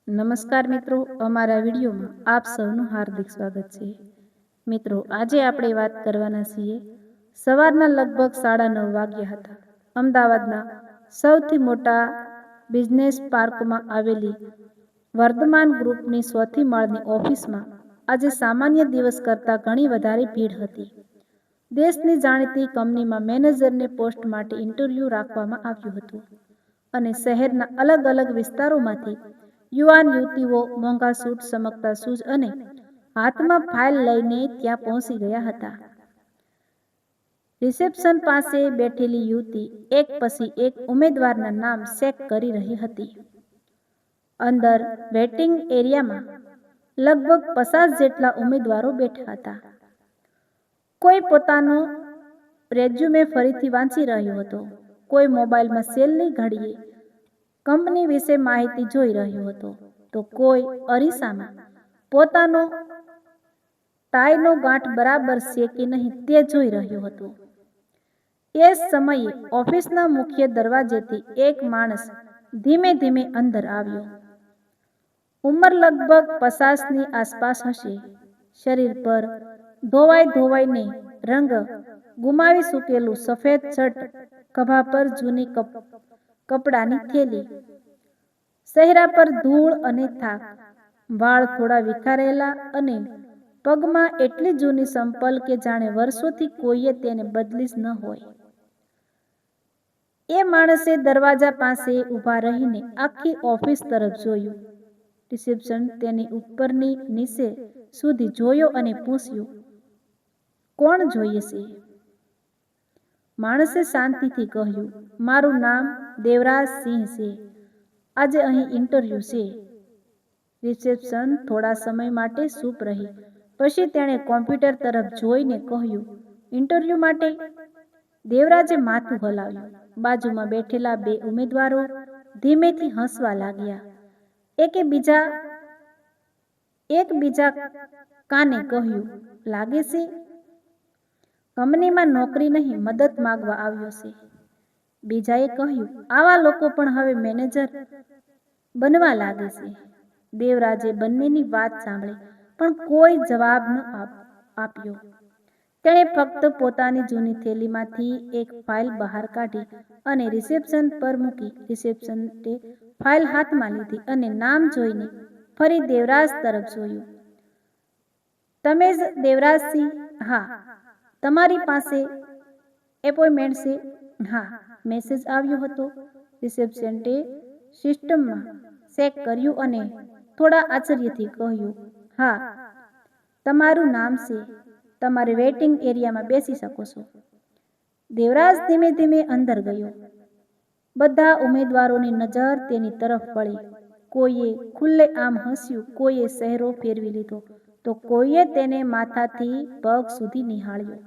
નમસ્કાર મિત્રો, અમારા વિડીયોમાં આપ સૌનું હાર્દિક સ્વાગત છે. મિત્રો, આજે આપણે વાત કરવાના છીએ સવારના લગભગ 9:30 વાગ્યા હતા. અમદાવાદના સૌથી મોટા બિઝનેસ પાર્કમાં આવેલી વર્ધમાન ગ્રુપની ચોથી માળની ઓફિસમાં આજે સામાન્ય દિવસ કરતાં ઘણી વધારે ભીડ હતી. દેશની જાણીતી કંપનીમાં મેનેજરની પોસ્ટ માટે ઇન્ટરવ્યૂ રાખવામાં આવ્યું હતું અને શહેરના અલગ અલગ વિસ્તારોમાંથી યુવાન યુવતીઓ મોંઘા સૂટ, ચમકતા શૂઝ અને હાથમાં ફાઇલ લઈને ત્યાં પહોંચી ગયા હતા. રિસેપ્શન પાસે બેઠેલી યુવતી એક પછી એક ઉમેદવારના નામ ચેક કરી રહી હતી. અંદર વેઇટિંગ એરિયામાં લગભગ 50 જેટલા ઉમેદવારો બેઠા હતા. કોઈ પોતાનો રેઝ્યુમે ફરીથી વાંચી રહ્યો હતો, કોઈ મોબાઈલમાં છેલ્લી ઘડીએ કંપની વિશે માહિતી જોઈ રહ્યો હતો, તો કોઈ અરીસામાં પોતાનો ટાઈનો ગાંઠ બરાબર છે કે નહીં તે જોઈ રહ્યો હતો. એ સમયે ઓફિસના મુખ્ય દરવાજેથી એક માણસ ધીમે ધીમે અંદર આવ્યો. ઉંમર લગભગ 50ની આસપાસ હશે. શરીર પર ધોવાઈને રંગ ગુમાવી ચૂકેલું સફેદ શર્ટ, ખભા પર જૂની કપડાની થેલી, ચહેરા પર ધૂળ અને થાક, વાળ થોડા વિખરાયેલા અને પગમાં એટલી જૂની ચંપલ કે જાણે વર્ષોથી કોઈએ તેને બદલી જ ન હોય. એ માણસે દરવાજા પાસે ઊભા રહીને આખી ઓફિસ તરફ જોયું. રિસેપ્શન તેની ઉપરની નીચે સુધી જોયો અને પૂછ્યું, કોણ જોઈએ છે? માણસે શાંતિથી કહ્યું, મારું નામ દેવરાજ સિંહ છે. આજે અહીં ઇન્ટરવ્યૂ છે. રિસેપ્શન થોડા સમય માટે ચૂપ રહી. પછી તેણે કોમ્પ્યુટર તરફ જોઈને કહ્યું, ઇન્ટરવ્યૂ માટે? દેવરાજે માથું હલાવ્યું. બાજુમાં બેઠેલા બે ઉમેદવારો ધીમેથી હસવા લાગ્યા. એકબીજા કાને કહ્યું, લાગે છે કંપનીમાં નોકરી નહીં, મદદ માંગવા આવ્યો છે. બીજાએ કહ્યું, આવા લોકો પણ હવે મેનેજર બનવા લાગે છે. દેવરાજે બંનેની વાત સાંભળી પણ કોઈ જવાબ ન આપ્યો. તેણે ફક્ત પોતાની જૂની થેલીમાંથી એક ફાઇલ બહાર કાઢી અને રિસેપ્શન પર મૂકી. રિસેપ્શનિસ્ટે ફાઇલ હાથમાં લીધી અને નામ જોઈને ફરી દેવરાજ તરફ જોયું. તમે જ દેવરાજ સિંહ? હા. તમારી પાસે એપોઇન્ટમેન્ટ છે? હા. મેસેજ આવ્યો હતો? રિસેપ્શનિસ્ટે સિસ્ટમમાં ચેક કર્યું અને થોડા આશ્ચર્યથી કહ્યું, હા. તમારું નામ છે. તમારે વેઇટિંગ એરિયામાં બેસી શકો છો. દેવરાજ ધીમે ધીમે અંદર ગયો. બધા ઉમેદવારોની નજર તેની તરફ પડી. કોઈએ ખુલ્લેઆમ હસ્યું, કોઈએ ચહેરો ફેરવી લીધો, તો કોઈએ તેને માથાથી પગ સુધી નિહાળ્યો.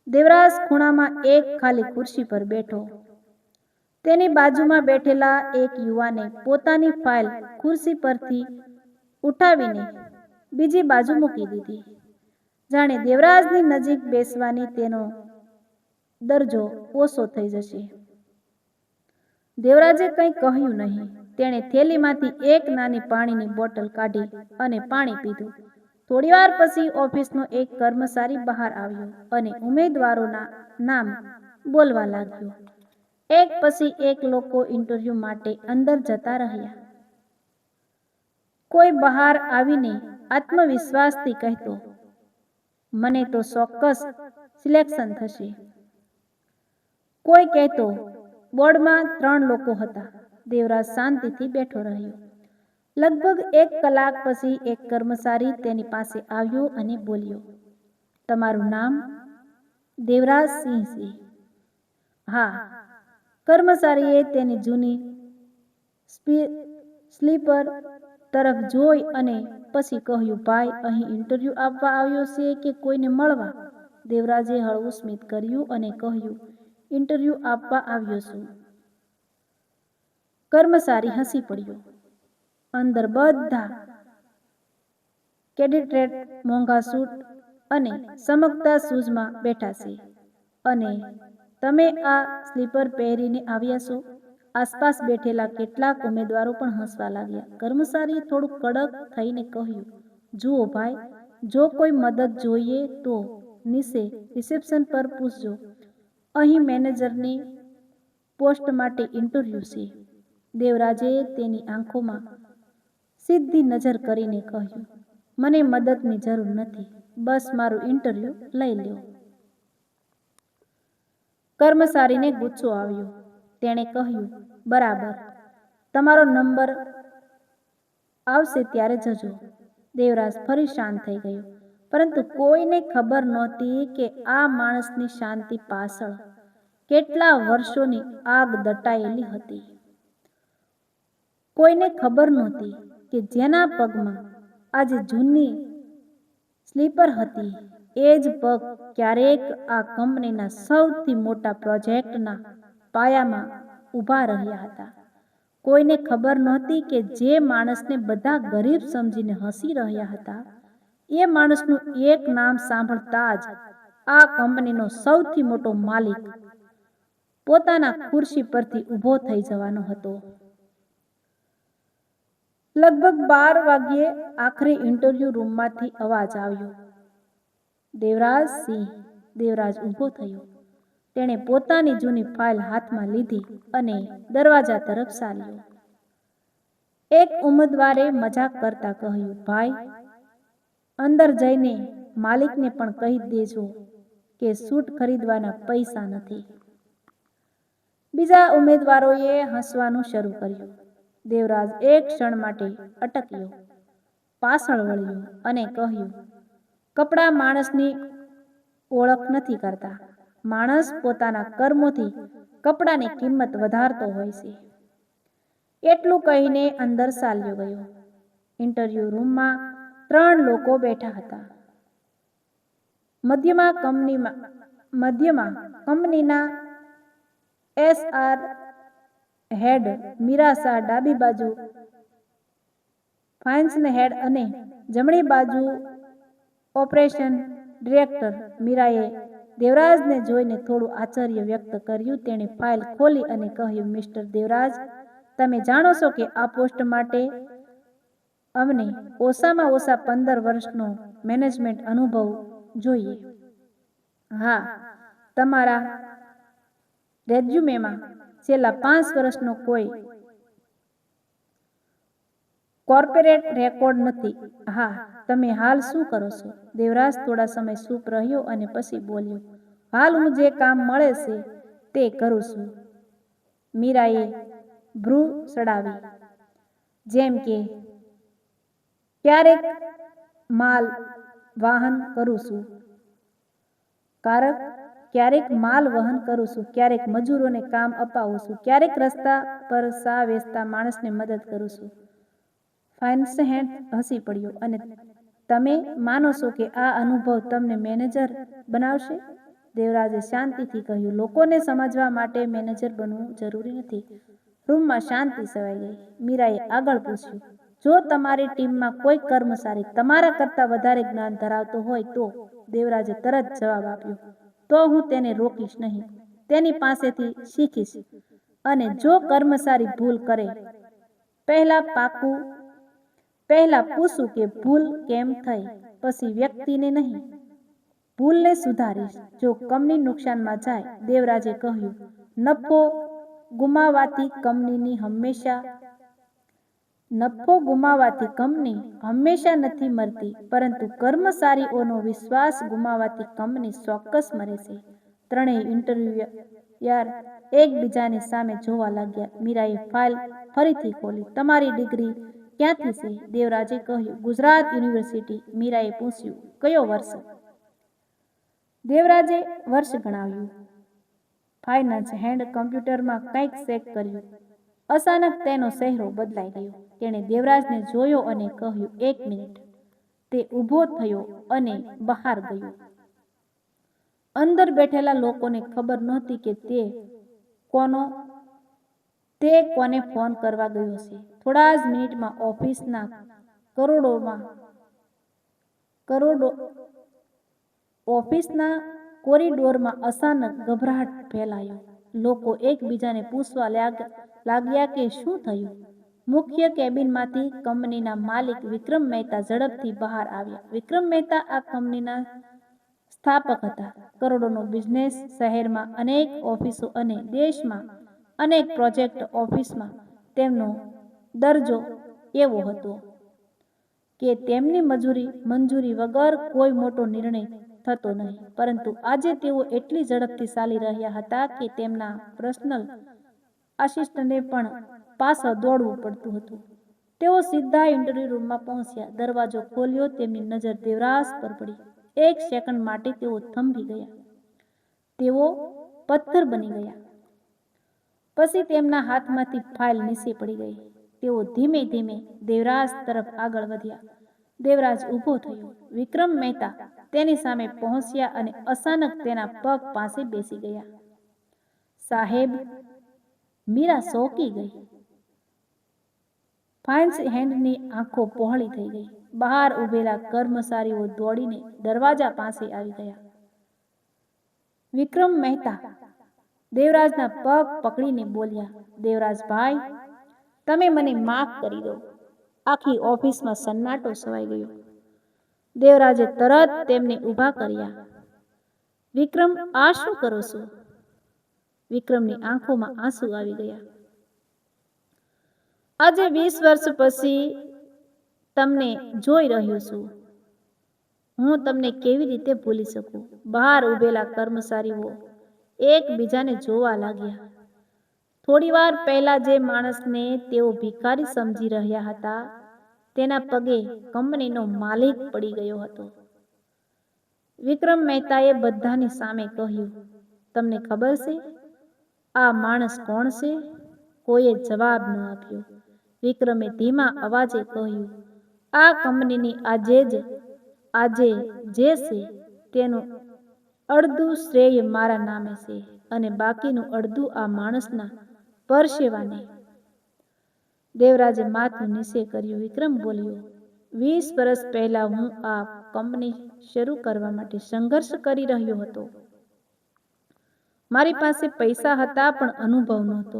દેવરાજ ખૂણામાં એક ખાલી ખુરશી પર બેઠો. તેની બાજુમાં બેઠેલા એક યુવાને પોતાની ફાઇલ ખુરશી પરથી ઉઠાવીને બીજી બાજુ મૂકી દીધી. જાણે દેવરાજની નજીક બેસવાની તેનો દરજ્જો ઓછો થઈ જશે. દેવરાજે કંઈ કહ્યું નહીં. તેણે થેલીમાંથી એક નાની પાણીની બોટલ કાઢી અને પાણી પીધું. થોડીવાર પછી ઓફિસનો એક કર્મચારી બહાર આવ્યો અને ઉમેદવારોના નામ બોલવા લાગ્યો. એક પછી એક લોકો ઇન્ટરવ્યૂ માટે અંદર જતા રહ્યા. કોઈ બહાર આવીને આત્મવિશ્વાસથી કહેતો, મને તો ચોક્કસ સિલેક્શન થશે. કોઈ કહેતો, બોર્ડમાં 3 લોકો હતા. દેવરાજ શાંતિથી બેઠો રહ્યો. લગભગ 1 કલાક પછી એક કર્મચારી તેની પાસે આવ્યો અને બોલ્યો, તમારું નામ? દેવરાજ સિંહ છે. હા. કર્મચારીએ તેની જૂની સ્લીપર તરફ જોઈ અને પછી કહ્યું, ભાઈ અહીં ઇન્ટરવ્યૂ આપવા આવ્યો છે કે કોઈને મળવા? દેવરાજે હળવું સ્મિત કર્યું અને કહ્યું, ઇન્ટરવ્યૂ આપવા આવ્યો છું. કર્મચારી હસી પડ્યો. અંદર બધા કેડિડેટ મોંઘા સૂટ અને ચમકતા શૂઝમાં બેઠા છે. અને તમે આ સ્લીપર પહેરીને આવ્યા છો? આસપાસ બેઠેલા કેટલાક ઉમેદવારો પણ હસવા લાગ્યા. કર્મચારીએ થોડું કડક થઈને કહ્યું, જુઓ ભાઈ, જો કોઈ મદદ જોઈએ તો નીચે રિસેપ્શન પર પૂછજો. અહીં મેનેજરની પોસ્ટ માટે ઇન્ટરવ્યૂ છે. દેવરાજે તેની આંખોમાં સીધી નજર કરીને કહ્યું, મને મદદની જરૂર નથી, બસ મારું ઇન્ટરવ્યૂ લઈ લો. કર્મચારીને ગુસ્સો આવ્યો. તેણે કહ્યું, બરાબર, તમારો નંબર આવશે ત્યારે જજો. દેવરાજ ફરી શાંત થઈ ગયો, પરંતુ કોઈને ખબર નહોતી કે આ માણસની શાંતિ પાછળ કેટલા વર્ષોની આગ દટાયેલી હતી. કોઈને ખબર નહોતી કે જેના પગમાં આજે જૂની સ્લીપર હતી, એ જ પગ ક્યારેક આ કંપનીના સૌથી મોટા પ્રોજેક્ટના પાયામાં ઊભા રહ્યા હતા. કોઈને ખબર નહોતી કે જે માણસને બધા ગરીબ સમજીને હસી રહ્યા હતા, એ માણસનું એક નામ સાંભળતા જ આ કંપનીનો સૌથી મોટો માલિક પોતાના ખુરશી પરથી ઊભો થઈ જવાનો હતો. લગભગ 12 વાગ્યે આખરે ઇન્ટરવ્યૂ રૂમમાંથી અવાજ આવ્યો, દેવરાજ સિંહ. દેવરાજ ઊભો થયો. તેણે પોતાની જૂની ફાઇલ હાથમાં લીધી અને દરવાજા તરફ ચાલ્યો. એક ઉમેદવારે મજાક કરતા કહ્યું, ભાઈ, અંદર જઈને માલિકને પણ કહી દેજો કે સૂટ ખરીદવાના પૈસા નથી. બીજા ઉમેદવારોએ હસવાનું શરૂ કર્યું. દેવરાજ એક ક્ષણ માટે અટક્યો, પાછળ વળ્યો અને કહ્યું, કપડાં માણસની ઓળખ નથી કરતા. માણસ પોતાના કર્મોથી કપડાની કિંમત વધારતો હોય છે. એટલું કહીને અંદર ચાલ્યો ગયો. ઇન્ટરવ્યૂ રૂમમાં 3 લોકો બેઠા હતા. મધ્યમાં કંપનીના HR હેડ મીરા શાહ, ડાબી બાજુ ફાઇનાન્સ હેડ અને જમણી બાજુ ઓપરેશન ડિરેક્ટર. મીરાએ દેવરાજને જોઈને થોડું આશ્ચર્ય વ્યક્ત કર્યું. તેણે ફાઇલ ખોલી અને કહ્યું, મિસ્ટર દેવરાજ, તમે જાણો છો કે આ પોસ્ટ માટે અમને ઓછામાં ઓછા 15 વર્ષનો મેનેજમેન્ટ અનુભવ જોઈએ. હા, તમારા રેઝ્યુમેમાં છેલ્લા 5 વર્ષનો કોઈ કોર્પોરેટ રેકોર્ડ નથી. હા, તમે હાલ શું કરો છો? દેવરાજ થોડા સમય ચૂપ રહ્યો અને પછી બોલ્યો, હાલ હું જે કામ મળે છે તે કરું છું. મીરાએ ભ્રૂ ચડાવી, જેમ કે ક્યારેક માલ વહન કરું છું, ક્યારેક મજૂરોને કામ અપાવું છું, ક્યારેક રસ્તા પર ચા વેચતા માણસને મદદ કરું છું. ફાઇનાન્સ હેડ હસી પડ્યો, અને તમે માનો છો કે આ અનુભવ તમને મેનેજર બનાવશે? દેવરાજે શાંતિથી કહ્યું, લોકોને સમજવા માટે મેનેજર બનવું જરૂરી નથી. રૂમમાં શાંતિ છવાઈ ગઈ. મીરાએ આગળ પૂછ્યું, જો તમારી ટીમમાં કોઈ કર્મચારી તમારા કરતાં વધારે જ્ઞાન ધરાવતો હોય તો? દેવરાજે તરત જવાબ આપ્યો, તો હું તેને રોકીશ નહીં, તેની પાસેથી શીખીશ. અને જો કર્મચારી ભૂલ કરે, પહેલા પૂછું કે ભૂલ કેમ થઈ, પછી વ્યક્તિને નહીં, ભૂલને સુધારીશ. જો કંપની નુકસાનમાં જાય, દેવરાજે કહ્યું, નફો ગુમાવવાથી કંપની હંમેશા નથી મરતી, પરંતુ કર્મચારીઓનો વિશ્વાસ ગુમાવવાથી કંપની ચોક્કસ મરે છે. ત્રણેય ઇન્ટરવ્યુઅર એકબીજાની સામે જોવા લાગ્યા. મીરાએ ફાઇલ ફરીથી ખોલી. તમારી ડિગ્રી ક્યાંથી છે? દેવરાજે કહ્યું, ગુજરાત યુનિવર્સિટી. મીરાએ પૂછ્યું, કયો વર્ષ? દેવરાજે વર્ષ ગણાવ્યું. ફાઇનાન્સ હેડ કમ્પ્યુટરમાં કંઈક ચેક કર્યું. અચાનક તેનો ચહેરો બદલાઈ ગયો. તેણે દેવરાજને જોયો અને કહ્યું, 1 મિનિટ. તે ઊભો થયો અને બહાર ગયો. અંદર બેઠેલા લોકોને ખબર નહોતી કે તે કોને ફોન કરવા ગયો છે. થોડા જ મિનિટમાં ઓફિસના કોરિડોરમાં અચાનક ગભરાટ ફેલાયો. લોકો એકબીજાને પૂછવા લાગ્યા કે શું થયું. મુખ્ય કેબિનમાંથી કંપનીના માલિક વિક્રમ મહેતા ઝડપથી બહાર આવ્યા. વિક્રમ મહેતા આ કંપનીના સ્થાપક હતા. કરોડોનો બિઝનેસ, શહેરમાં અનેક ઓફિસો અને દેશમાં અનેક પ્રોજેક્ટ ઓફિસમાં તેમનો દરજ્જો એવો હતો કે તેમની મંજૂરી વગર કોઈ મોટો નિર્ણય થતો નહીં. પરંતુ આજે તેઓ એટલી ઝડપથી ચાલી રહ્યા હતા કે તેમના પર્સનલ આસિસ્ટન્ટને પણ પાછળ દોડવું પડતું હતું. તેઓ સીધા ઇન્ટરવ્યૂ રૂમમાં પહોંચ્યા. દરવાજો ખોલ્યો. તેમની નજર દેવરાજ પર પડી. એક સેકન્ડ માટે તેઓ થંભી ગયા. તેઓ પથ્થર બની ગયા. પછી તેમના હાથમાંથી ફાઇલ નીચે પડી ગઈ. તેઓ ધીમે ધીમે દેવરાજ તરફ આગળ વધ્યા. દેવરાજ ઊભો થયો. વિક્રમ મહેતા તેની સામે પહોંચ્યા અને અચાનક તેના પગ પાસે બેસી ગયા. સાહેબ, મીરા ચોંકી ગઈ. ફાઇન્સ હેન્ડની આંખો પહોળી થઈ ગઈ. બહાર ઉભેલા કર્મચારીઓ દોડીને દરવાજા પાસે આવી ગયા. વિક્રમ મહેતા દેવરાજના પગ પકડીને બોલ્યા, દેવરાજભાઈ, તમે મને માફ કરી દો. આખી ઓફિસમાં સન્નાટો છવાઈ ગયો. દેવરાજે તરત તેમને ઊભા કર્યા. વિક્રમ, આ શું કરો છો? વિક્રમની આંખોમાં આંસુ આવી ગયા. આજે 20 વર્ષ પછી તમને જોઈ રહ્યો છું. હું તમને કેવી રીતે ભૂલી શકું? બહાર ઉભેલા કર્મચારીઓ એકબીજાને જોવા લાગ્યા. થોડીવાર પહેલા જે માણસને તેઓ ભિખારી સમજી રહ્યા હતા, તેના પગે કંપનીનો માલિક પડી ગયો હતો. વિક્રમ મહેતાએ બધાની સામે કહ્યું, તમને ખબર છે આ માણસ કોણ છે? કોઈએ જવાબ ન આપ્યો. વિક્રમે ધીમા અવાજે કહ્યું, આ કંપનીની આજે જે છે તેનું અડધું શ્રેય મારા નામે છે અને બાકીનું અડધું આ માણસના પરસેવાને. દેવરાજે માથું નીચે કર્યું. વિક્રમ બોલ્યો, 20 વર્ષ પહેલા હું આ કંપની શરૂ કરવા માટે સંઘર્ષ કરી રહ્યો હતો. મારી પાસે પૈસા હતા પણ અનુભવ નહોતો.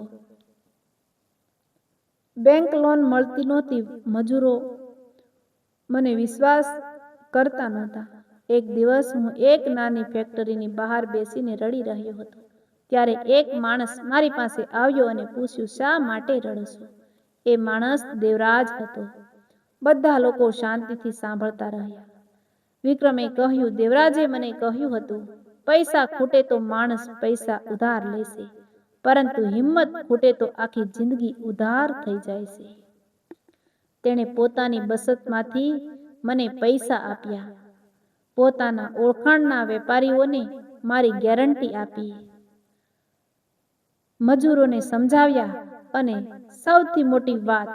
બેંક લોન મળતી નહોતી. મજૂરો મને વિશ્વાસ કરતા નહોતા. એક દિવસ હું એક નાની ફેક્ટરીની બહાર બેસીને રડી રહ્યો હતો. ત્યારે એક માણસ મારી પાસે આવ્યો અને પૂછ્યું, શા માટે રડો છો? એ માણસ દેવરાજ હતો. બધા લોકો શાંતિથી સાંભળતા રહ્યા. વિક્રમે કહ્યું, દેવરાજે મને કહ્યું હતું, પૈસા ખૂટે તો માણસ પૈસા ઉધાર લેશે, પરંતુ હિંમત ખૂટે તો આખી જિંદગી ઉધાર થઈ જાય છે. તેણે પોતાની બચતમાંથી મને પૈસા આપ્યા. પોતાના ઓળખાણના વેપારીઓને મારી ગેરંટી આપી. મજૂરોને સમજાવ્યા અને સૌથી મોટી વાત,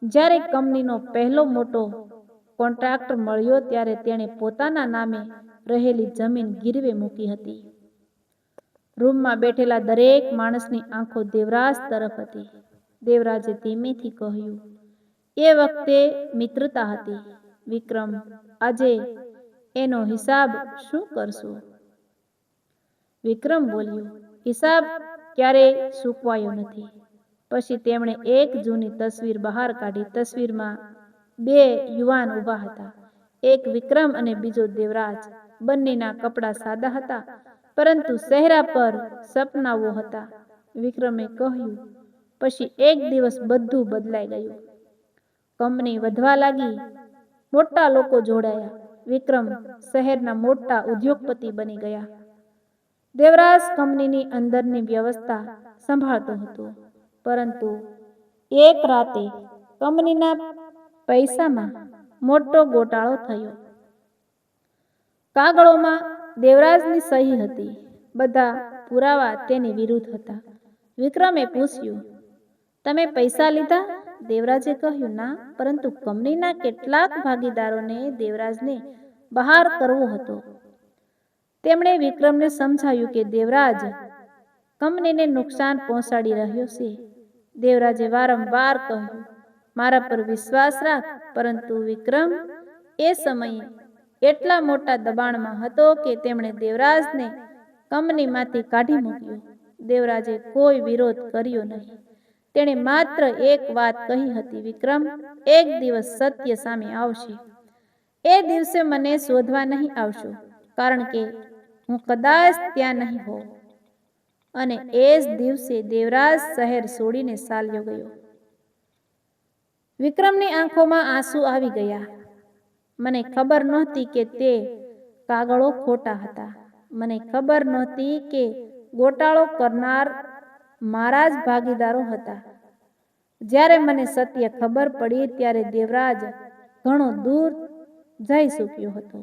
જ્યારે કંપનીનો પહેલો મોટો કોન્ટ્રાક્ટ મળ્યો ત્યારે તેણે પોતાના નામે રહેલી જમીન ગીરવે મૂકી હતી. રૂમમાં બેઠેલા દરેક માણસની આંખો દેવરાજ તરફ હતી. દેવરાજે ધીમેથી કહ્યું, એ વખતે મિત્રતા હતી. વિક્રમ, આજે એનો હિસાબ શું કરશો? વિક્રમ બોલ્યો, હિસાબ ક્યારેય ચૂકવાયો નથી. પછી તેમણે એક જૂની તસવીર બહાર કાઢી. તસવીરમાં 2 યુવાન ઊભા હતા. એક વિક્રમ અને બીજો દેવરાજ. બંનેના કપડાં સાદા હતા, પરંતુ ચહેરા પર સપનાઓ હતા. વિક્રમે કહ્યું, પછી એક દિવસ બધું બદલાઈ ગયું. કંપની વધવા લાગી. મોટા લોકો જોડાયા. વિક્રમ શહેરના મોટા ઉદ્યોગપતિ બની ગયા. દેવરાજ કંપનીની અંદરની વ્યવસ્થા સંભાળતો હતો. પરંતુ એક રાતે કંપનીના પૈસામાં મોટો ગોટાળો થયો. કાગળોમાં દેવરાજની સહી હતી. બધા પુરાવા તેની વિરુદ્ધ હતા. વિક્રમે પૂછ્યું, તમે પૈસા લીધા? દેવરાજે કહ્યું, ના, પરંતુ કંપનીના કેટલાક ભાગીદારોને દેવરાજને બહાર કરવો હતો. તેમણે વિક્રમને સમજાવ્યું કે દેવરાજ કંપનીને નુકસાન પહોંચાડી રહ્યો છે. દેવરાજે વારંવાર કહ્યું, મારા પર વિશ્વાસ રાખ. પરંતુ વિક્રમ એ સમયે એટલા મોટા દબાણમાં હતો કે તેમણે દેવરાજને કંપનીમાંથી કાઢી મૂક્યો. દેવરાજે કોઈ વિરોધ કર્યો નહીં. તેણે માત્ર એક વાત કહી હતી, વિક્રમ, એક દિવસ સત્ય સામે આવશે. એ દિવસે મને શોધવા નહીં આવશો, કારણ કે હું કદાચ ત્યાં નહીં હોઉં. અને એ જ દિવસે દેવરાજ શહેર છોડીને ચાલ્યો ગયો. વિક્રમની આંખોમાં આંસુ આવી ગયા. મને ખબર નહોતી કે તે કાગળો ખોટા હતા. મને ખબર નહોતી કે ગોટાળો કરનાર મારા જ ભાગીદારો હતા. જ્યારે મને સત્ય ખબર પડી ત્યારે દેવરાજ ઘણો દૂર જઈ ચૂક્યો હતો.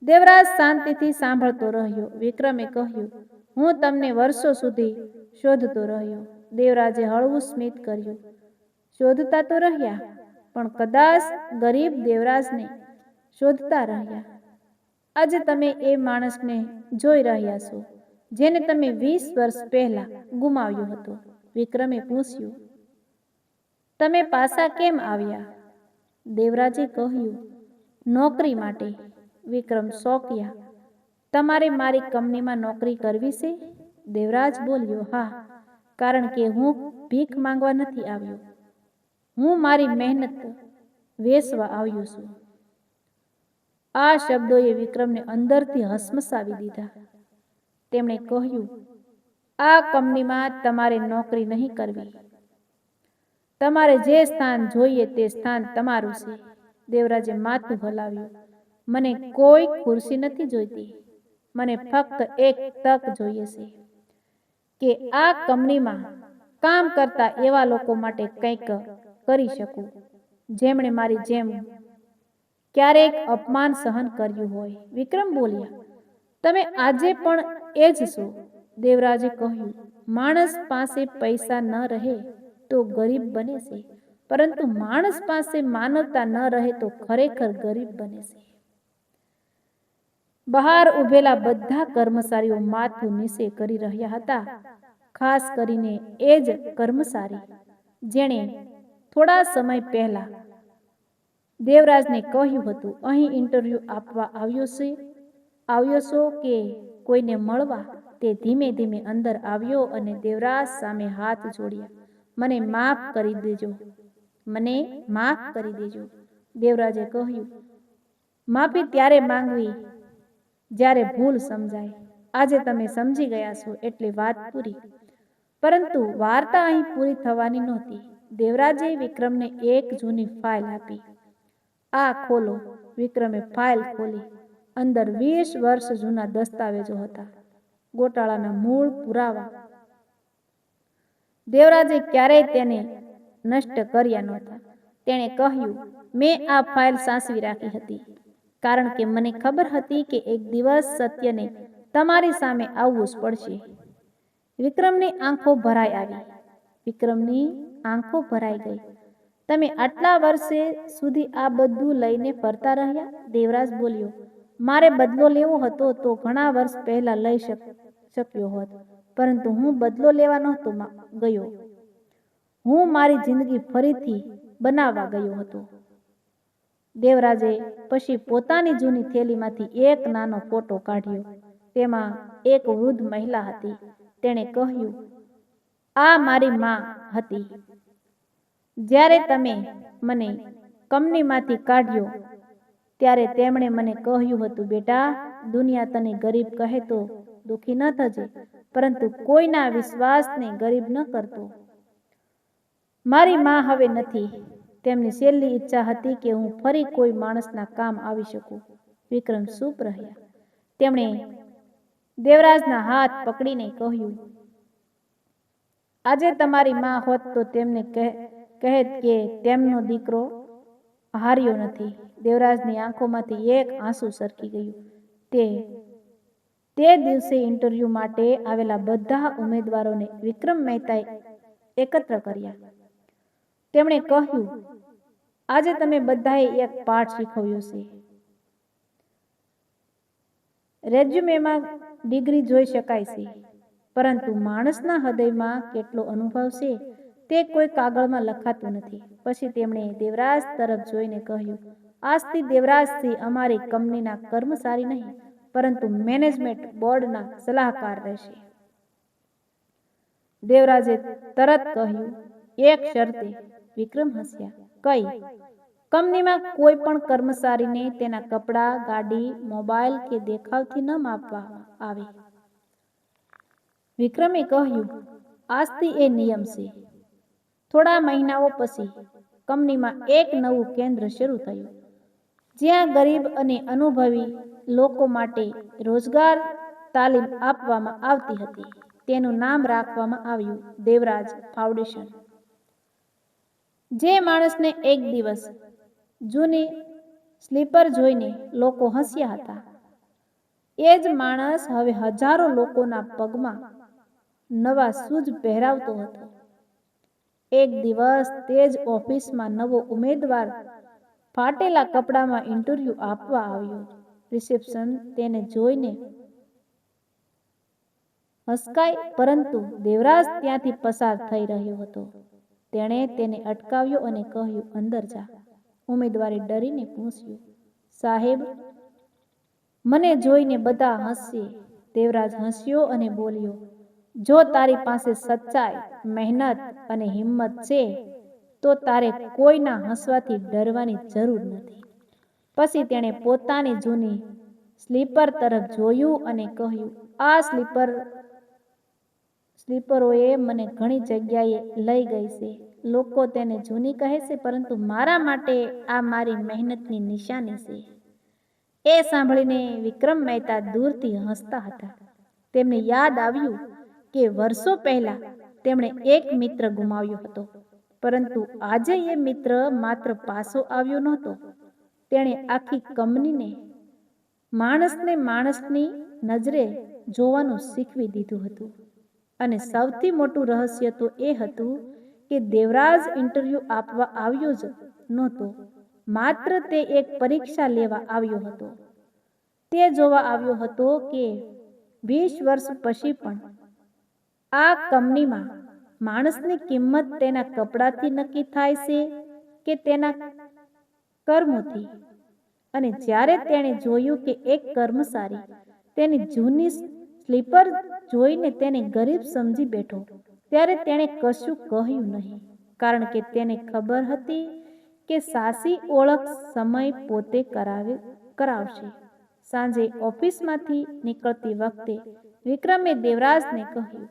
દેવરાજ શાંતિથી સાંભળતો રહ્યો. વિક્રમે કહ્યું, હું તમને વર્ષો સુધી શોધતો રહ્યો. દેવરાજે હળવું સ્મિત કર્યું. શોધતા તો રહ્યા, પણ કદાચ ગરીબ દેવરાજને શોધતા રહ્યા. આજે તમે એ માણસને જોઈ રહ્યા છો જેને તમે 20 વર્ષ પહેલા ગુમાવ્યો હતો. વિક્રમે પૂછ્યું, તમે પાછા કેમ આવ્યા? દેવરાજે કહ્યું, નોકરી માટે. વિક્રમ ચોંક્યા. તમારે મારી કંપનીમાં નોકરી કરવી છે? દેવરાજ બોલ્યો, હા, કારણ કે હું ભીખ માંગવા નથી આવ્યો. હું મારી મહેનત વેચવા આવ્યો છું. આ શબ્દોએ વિક્રમને અંદરથી હસમસાવી દીધા. તેમણે કહ્યું, આ કંપનીમાં તમારે નોકરી નહીં કરવી. તમારે જે સ્થાન જોઈએ તે સ્થાન તમારું છે. દેવરાજે માથું હલાવ્યું. મને કોઈ ખુરશી નથી જોઈતી. મને ફક્ત એક તક જોઈએ છે કે આ કંપનીમાં કામ કરતા એવા લોકો માટે કંઈક કરી શકું જેમણે મારી જેમ ક્યારેક અપમાન સહન કર્યું હોય. વિક્રમ બોલ્યા, તમે આજે પણ એ જ છો. દેવરાજે કહ્યું, માણસ પાસે પૈસા ન રહે તો ગરીબ બને છે, પરંતુ માણસ પાસે માનવતા ન રહે તો ખરેખર ગરીબ બને છે. બહાર ઉભેલા બધા કર્મચારીઓ માથું નીચે કરી રહ્યા હતા, ખાસ કરીને એ જ કર્મચારી જેણે થોડા સમય પહેલા દેવરાજને કહ્યું હતું, અહીં ઇન્ટરવ્યૂ આપવા આવ્યો છો કે કોઈને મળવા? તે ધીમે ધીમે અંદર આવ્યો અને દેવરાજ સામે હાથ જોડ્યા. મને માફ કરી દેજો, મને માફ કરી દેજો. દેવરાજે કહ્યું, માફી ત્યારે માંગવી જ્યારે ભૂલ સમજાય. આજે તમે સમજી ગયા છો એટલે વાત પૂરી. પરંતુ વાર્તા અહીં પૂરી થવાની નહોતી. દેવરાજે વિક્રમને એક જૂની ફાઇલ આપી. આ ખોલો. વિક્રમે ફાઇલ ખોલી. અંદર 20 વર્ષ જૂના દસ્તાવેજો હતા, ગોટાળાના મૂળ પુરાવા. દેવરાજે ક્યારેય તેને નષ્ટ કર્યા નહોતા. તેણે કહ્યું, મેં આ ફાઇલ સાચવી રાખી હતી કારણ કે મને ખબર હતી કે એક દિવસ સત્યને તમારી સામે આવવું જ પડશે. વિક્રમની આંખો ભરાઈ આવી. વિક્રમની આંખો ભરાઈ ગઈ. તમે આટલા વર્ષે સુધી આ બધું લઈને ફરતા રહ્યા? દેવરાજ બોલ્યો, મારે બદલો લેવો હતો તો ઘણા વર્ષ પહેલા લઈ શક્યો હોત, પરંતુ હું બદલો લેવા નહોતો ગયો. હું મારી જિંદગી ફરીથી બનાવવા ગયો હતો. દેવરાજે પછી પોતાની જૂની થેલીમાંથી એક નાનો ફોટો કાઢ્યો. તેમાં એક વૃદ્ધ મહિલા હતી. તેણે કહ્યું, આ મારી માં હતી. જ્યારે તમે મને કંપનીમાંથી કાઢ્યો ત્યારે તેમણે મને કહ્યું હતું, બેટા, દુનિયા તને ગરીબ કહે તો દુઃખી ન થજે, પરંતુ કોઈના વિશ્વાસને ગરીબ ન કરતો. મારી માં હવે નથી. તેમની છેલ્લી ઈચ્છા હતી કે હું ફરી કોઈ માણસના કામ આવી શકું. વિક્રમ ચૂપ રહ્યા. તેમણે દેવરાજના હાથ પકડીને કહ્યું, આજે તમારી માં હોત તો તેમને કહેત કે તેમનો દીકરો હાર્યો નથી. દેવરાજની આંખોમાંથી એક આંસુ સરકી ગયું. તે દિવસે ઇન્ટરવ્યૂ માટે આવેલા બધા ઉમેદવારોને વિક્રમ મહેતાએ એકત્ર કર્યા. તેમણે કહ્યું, આજે તમે બધાએ એક પાઠ શીખવ્યો છે. રેઝ્યુમેમાં ડિગ્રી જોઈ શકાય છે, પરંતુ માણસના હૃદયમાં કેટલો અનુભવ છે તે કોઈ કાગળમાં લખાતું નથી. પછી તેમણે દેવરાજ તરફ જોઈને કહ્યું, આજથી દેવરાજસિંહ અમારી કંપનીના કર્મચારી નહીં, પરંતુ મેનેજમેન્ટ બોર્ડના સલાહકાર રહેશે. દેવરાજે તરત કહ્યું, એક શરતે. વિક્રમ હસ્યા. કઈ? કંપનીમાં કોઈ પણ કર્મચારીને તેના કપડાં, ગાડી, મોબાઈલ કે દેખાવથી ન માપવામાં આવે. વિક્રમે કહ્યું, આજથી એ નિયમ છે. થોડા મહિનાઓ પછી કંપનીમાં એક નવું કેન્દ્ર શરૂ થયું, જ્યાં ગરીબ અને અનુભવી લોકો માટે રોજગાર તાલીમ આપવામાં આવતી હતી. તેનું નામ રાખવામાં આવ્યું દેવરાજ ફાઉન્ડેશન. જે માણસને એક દિવસ જૂની સ્લીપર જોઈને લોકો હસ્યા હતા, એ જ માણસ હવે હજારો લોકોના પગમાં નવા શૂઝ પહેરાવતો હતો. એક દિવસ તે જ ઓફિસમાં નવો ઉમેદવાર ફાટેલા કપડામાં ઇન્ટરવ્યૂ આપવા આવ્યો. રિસેપ્શન તેને જોઈને હસકાઈ, પરંતુ દેવરાજ ત્યાંથી પસાર થઈ રહ્યો હતો. તેણે તેને અટકાવ્યો અને કહ્યું, અંદર જા. ઉમેદવારે ડરીને પૂછ્યું, સાહેબ, મને જોઈને બધા હસશે. દેવરાજ હસ્યો અને બોલ્યો, જો તારી પાસે સચ્ચાઈ, મહેનત અને હિંમત છે તો તારે કોઈના હસવાથી ડરવાની જરૂર નથી. પછી તેણે પોતાની જૂની સ્લીપર તરફ જોયું અને કહ્યું, આ સ્લીપરોએ મને ઘણી જગ્યાએ લઈ ગઈ છે. લોકો તેને જૂની કહે છે, પરંતુ મારા માટે આ મારી મહેનતની નિશાની છે. એ સાંભળીને વિક્રમ મહેતા દૂરથી હસતા હતા. તેમને યાદ આવ્યું કે વર્ષો પહેલા તેમણે એક મિત્ર ગુમાવ્યો હતો, પરંતુ આજે એ મિત્ર માત્ર પાછો આવ્યો નહોતો. તેણે આખી કંપનીને માણસને માણસની નજરે જોવાનું શીખવી દીધું હતું. અને સૌથી મોટું રહસ્ય તો એ હતું કે દેવરાજ ઇન્ટરવ્યૂ આપવા આવ્યો જ નહોતો, માત્ર તે એક પરીક્ષા લેવા આવ્યો હતો. તે જોવા આવ્યો હતો કે 20 વર્ષ પછી પણ આ કંપનીમાં માણસની કિંમત તેના કપડાથી નક્કી થાય છે કે તેના કર્મોથી. અને જ્યારે તેણે જોયું કે એક કર્મચારી તેની જૂની સ્લીપર જોઈને તેને ગરીબ સમજી બેઠો, ત્યારે તેણે કશું કહ્યું નહીં, કારણ કે તેને ખબર હતી કે સાચી ઓળખ સમય પોતે કરાવશે. સાંજે ઓફિસમાંથી નીકળતી વખતે વિક્રમે દેવરાજને કહ્યું,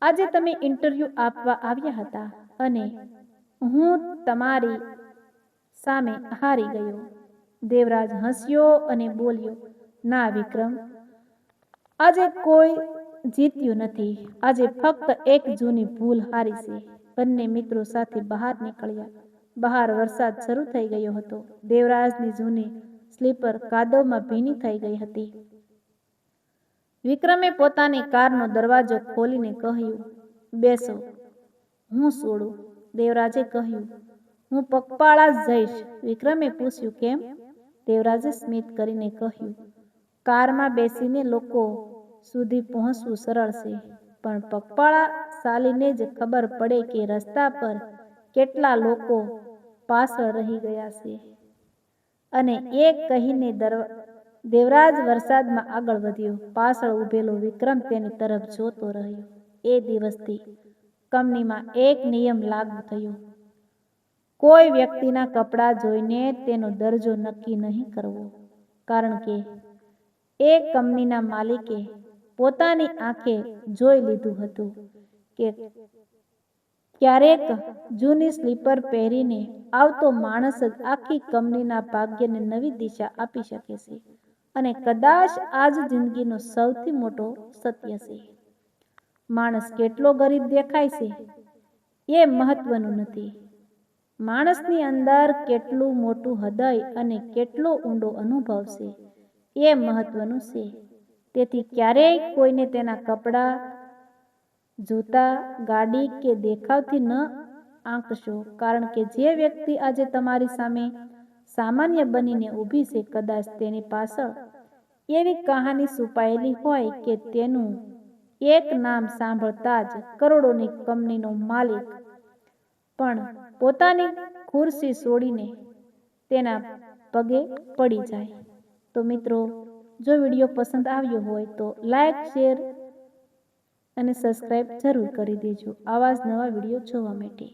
આજે તમે ઇન્ટરવ્યૂ આપવા આવ્યા હતા અને હું તમારી સામે હારી ગયો. દેવરાજ હસ્યો અને બોલ્યો, ના વિક્રમ, આજે કોઈ જીત્યું નથી. આજે ફક્ત એક જૂની ભૂલ હારી છે. બંને મિત્રો સાથે બહાર નીકળ્યા. બહાર વરસાદ શરૂ થઈ ગયો હતો. દેવરાજની જૂની સ્લીપર કાદવમાં ભીની થઈ ગઈ હતી. વિક્રમે પોતાની કારનો દરવાજો ખોલીને કહ્યું, બેસો, હું છોડું. દેવરાજે કહ્યું, હું પગપાળા જ જઈશ. વિક્રમે પૂછ્યું, કેમ? દેવરાજે સ્મિત કરીને કહ્યું, કારમાં બેસીને લોકો સુધી પહોંચવું સરળ છે, પણ પગપાળા ચાલીને જ ખબર પડે કે રસ્તા પર કેટલા લોકો પાછળ રહી ગયા છે. અને એ કહીને દેવરાજ વરસાદમાં આગળ વધ્યો. પાછળ ઊભેલો વિક્રમ તેની તરફ જોતો રહ્યો. એ દિવસથી કંપનીમાં એક નિયમ લાગુ થયો, કોઈ વ્યક્તિના કપડાં જોઈને તેનો દરજ્જો નક્કી નહીં કરવો, કારણ કે એ કંપનીના માલિકે પોતાની આંખે જોઈ લીધું હતું કે ક્યારેક જૂની સ્લીપર પહેરીને આવતો માણસ જ આખી કંપનીના ભાગ્યને નવી દિશા આપી શકે છે. અને કદાચ આ જ જિંદગીનો સૌથી મોટો સત્ય છે. માણસ કેટલો ગરીબ દેખાય છે એ મહત્વનું નથી. માણસની અંદર કેટલું મોટું હૃદય અને કેટલો ઊંડો અનુભવ છે એ મહત્વનું છે. તેથી ક્યારેય કોઈને તેના કપડાં, જૂતા, ગાડી કે દેખાવથી ન આંકશો, કારણ કે જે વ્યક્તિ આજે તમારી સામે સામાન્ય બનીને ઊભી છે, કદાચ તેની પાછળ એવી કહાની છુપાયેલી હોય કે તેનું એક નામ સાંભળતા જ કરોડોની કંપનીનો માલિક પણ પોતાની ખુરશી છોડીને તેના પગે પડી જાય. તો મિત્રો, જો વિડીયો પસંદ આવ્યો હોય તો લાઈક, શેર અને સબસ્ક્રાઈબ જરૂર કરી દેજો આવા જ નવા વિડીયો જોવા માટે.